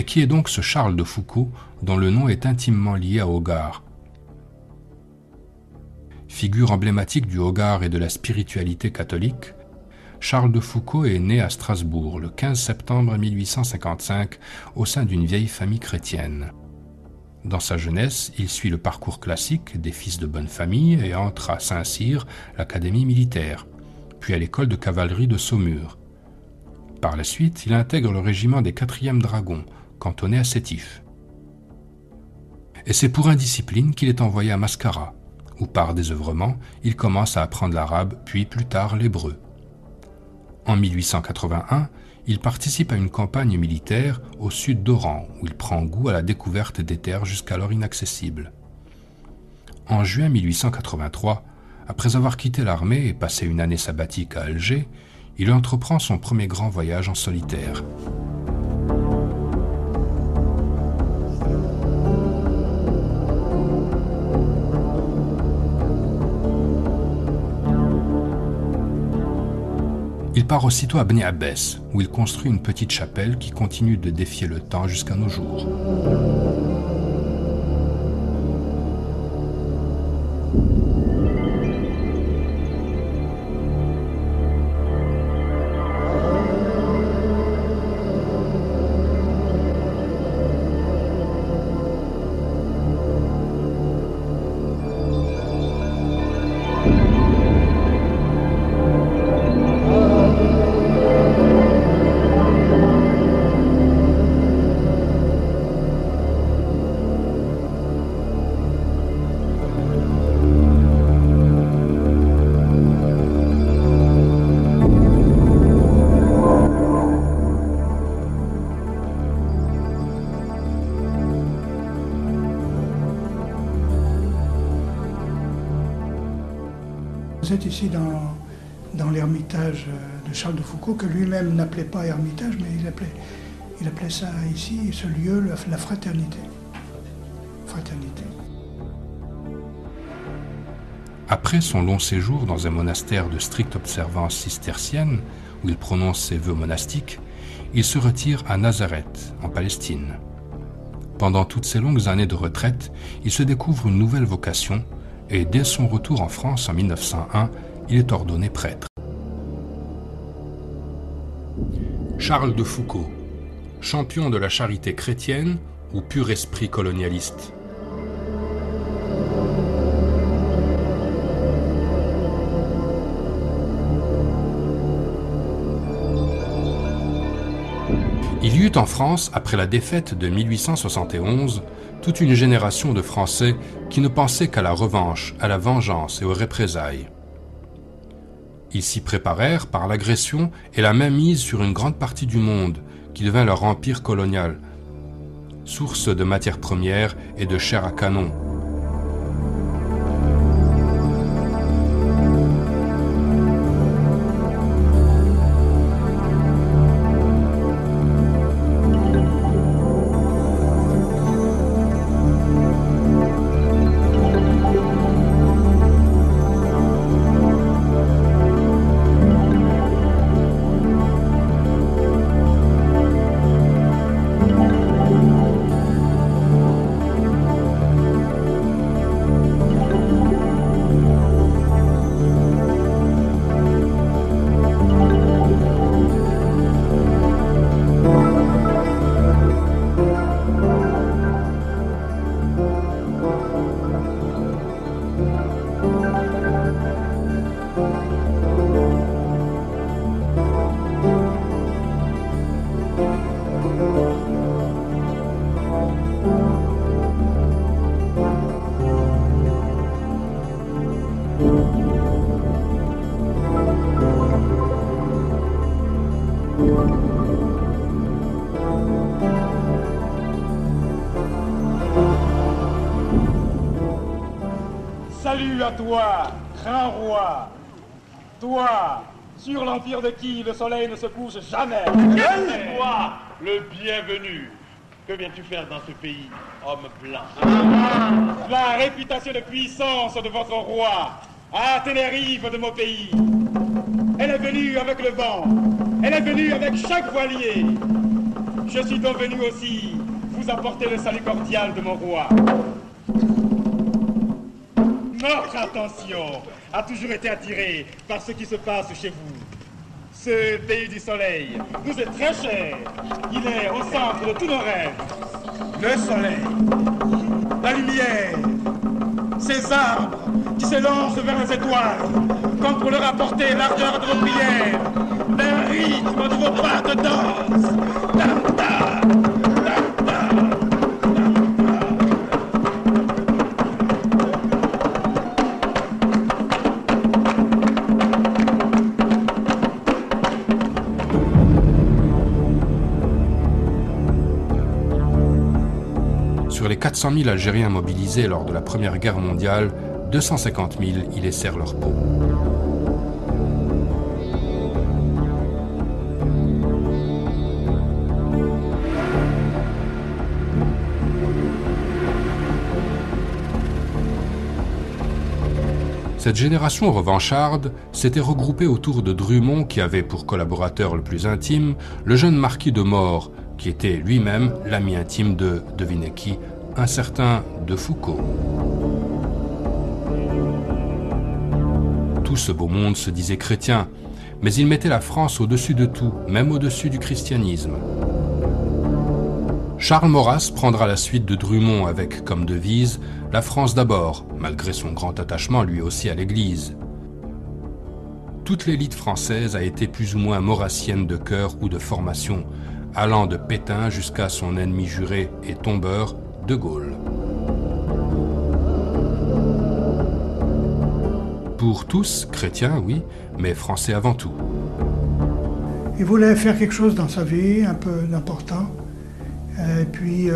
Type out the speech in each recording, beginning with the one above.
Mais qui est donc ce Charles de Foucauld dont le nom est intimement lié à Hogarth? Figure emblématique du Hogarth et de la spiritualité catholique, Charles de Foucauld est né à Strasbourg le 15 septembre 1855 au sein d'une vieille famille chrétienne. Dans sa jeunesse, il suit le parcours classique des fils de bonne famille et entre à Saint-Cyr, l'académie militaire, puis à l'école de cavalerie de Saumur. Par la suite, il intègre le régiment des 4e dragons, cantonné à Sétif. Et c'est pour indiscipline qu'il est envoyé à Mascara, où par désœuvrement, il commence à apprendre l'arabe, puis plus tard l'hébreu. En 1881, il participe à une campagne militaire au sud d'Oran, où il prend goût à la découverte des terres jusqu'alors inaccessibles. En juin 1883, après avoir quitté l'armée et passé une année sabbatique à Alger, il entreprend son premier grand voyage en solitaire. Il part aussitôt à Bni Abbès, où il construit une petite chapelle qui continue de défier le temps jusqu'à nos jours. Vous êtes ici dans l'ermitage de Charles de Foucauld, que lui-même n'appelait pas ermitage, mais il appelait ça ici, ce lieu, la fraternité. Fraternité. Après son long séjour dans un monastère de stricte observance cistercienne, où il prononce ses vœux monastiques, il se retire à Nazareth, en Palestine. Pendant toutes ces longues années de retraite, il se découvre une nouvelle vocation, et dès son retour en France en 1901, il est ordonné prêtre. Charles de Foucauld, champion de la charité chrétienne ou pur esprit colonialiste? Il y eut en France, après la défaite de 1871, toute une génération de Français qui ne pensaient qu'à la revanche, à la vengeance et aux représailles. Ils s'y préparèrent par l'agression et la mainmise sur une grande partie du monde, qui devint leur empire colonial, source de matières premières et de chair à canon. Salut à toi, grand roi. Toi, sur l'empire de qui le soleil ne se couche jamais. C'est toi, le bienvenu. Que viens-tu faire dans ce pays, homme blanc? La réputation de puissance de votre roi, à Ténérife de mon pays. Elle est venue avec le vent. Elle est venue avec chaque voilier. Je suis donc venu aussi vous apporter le salut cordial de mon roi. Notre attention a toujours été attirée par ce qui se passe chez vous. Ce pays du soleil nous est très cher. Il est au centre de tous nos rêves. Le soleil, la lumière, ces arbres qui s'élancent vers les étoiles, comme pour leur apporter l'ardeur de vos prières, le rythme de vos pas de danse. Tam-tam, tam-tam. Sur les 400 000 Algériens mobilisés lors de la Première Guerre mondiale, 250 000 y laissèrent leur peau. Cette génération revancharde s'était regroupée autour de Drummond qui avait pour collaborateur le plus intime le jeune marquis de Maure, qui était lui-même l'ami intime de, devinez qui, un certain de Foucault. Tout ce beau monde se disait chrétien, mais il mettait la France au-dessus de tout, même au-dessus du christianisme. Charles Maurras prendra la suite de Drummond avec comme devise « La France d'abord », malgré son grand attachement lui aussi à l'Église. Toute l'élite française a été plus ou moins maurassienne de cœur ou de formation, allant de Pétain jusqu'à son ennemi juré et tombeur, De Gaulle. Pour tous, chrétiens, oui, mais français avant tout. Il voulait faire quelque chose dans sa vie, un peu d'important, et puis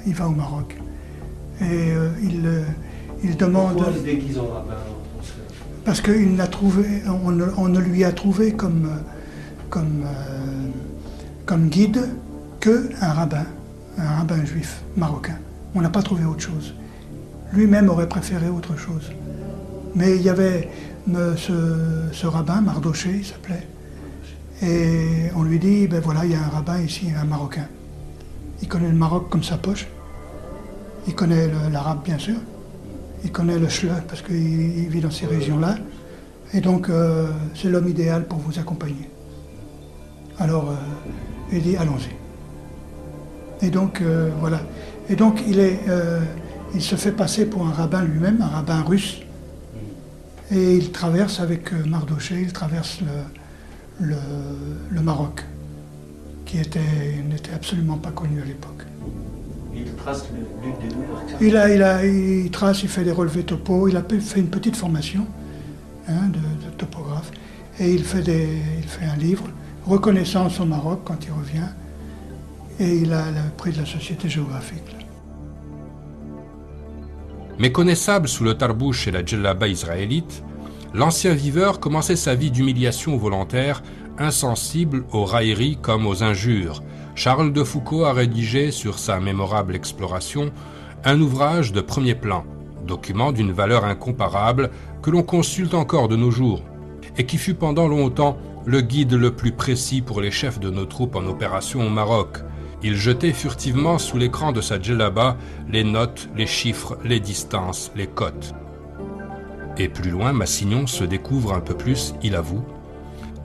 il va au Maroc. Et il demande... Pourquoi il se déguise en rabbin? Parce qu'il n'a trouvé, on ne lui a trouvé comme guide qu'un rabbin juif marocain. On n'a pas trouvé autre chose. Lui-même aurait préféré autre chose. Mais il y avait ce rabbin, Mardoché, il s'appelait, et on lui dit, ben voilà, il y a un rabbin ici, un Marocain. Il connaît le Maroc comme sa poche, il connaît l'arabe bien sûr, il connaît le chle parce qu'il vit dans ces régions-là, et donc c'est l'homme idéal pour vous accompagner. Alors il dit, allons-y. Et donc voilà. Et donc il se fait passer pour un rabbin lui-même, un rabbin russe, et il traverse avec Mardoché, il traverse le Maroc, qui n'était absolument pas connu à l'époque. Il trace l'une des douleurs. Il trace, il fait des relevés topo, il a fait une petite formation de topographe, et il fait un livre, Reconnaissance au Maroc, quand il revient, et il a le prix de la Société géographique. Là. Méconnaissable sous le tarbouche et la djellaba israélite, l'ancien viveur commençait sa vie d'humiliation volontaire, insensible aux railleries comme aux injures. Charles de Foucault a rédigé sur sa mémorable exploration un ouvrage de premier plan, document d'une valeur incomparable que l'on consulte encore de nos jours, et qui fut pendant longtemps le guide le plus précis pour les chefs de nos troupes en opération au Maroc. Il jetait furtivement sous l'écran de sa djellaba les notes, les chiffres, les distances, les cotes. Et plus loin, Massignon se découvre un peu plus, il avoue.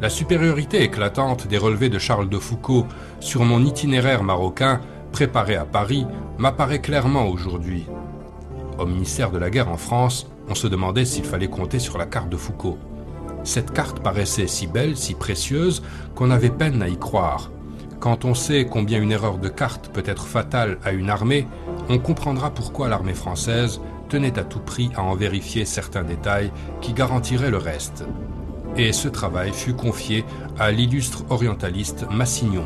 La supériorité éclatante des relevés de Charles de Foucault sur mon itinéraire marocain, préparé à Paris, m'apparaît clairement aujourd'hui. Au ministère de la Guerre en France, on se demandait s'il fallait compter sur la carte de Foucault. Cette carte paraissait si belle, si précieuse, qu'on avait peine à y croire. Quand on sait combien une erreur de carte peut être fatale à une armée, on comprendra pourquoi l'armée française tenait à tout prix à en vérifier certains détails qui garantiraient le reste. Et ce travail fut confié à l'illustre orientaliste Massignon.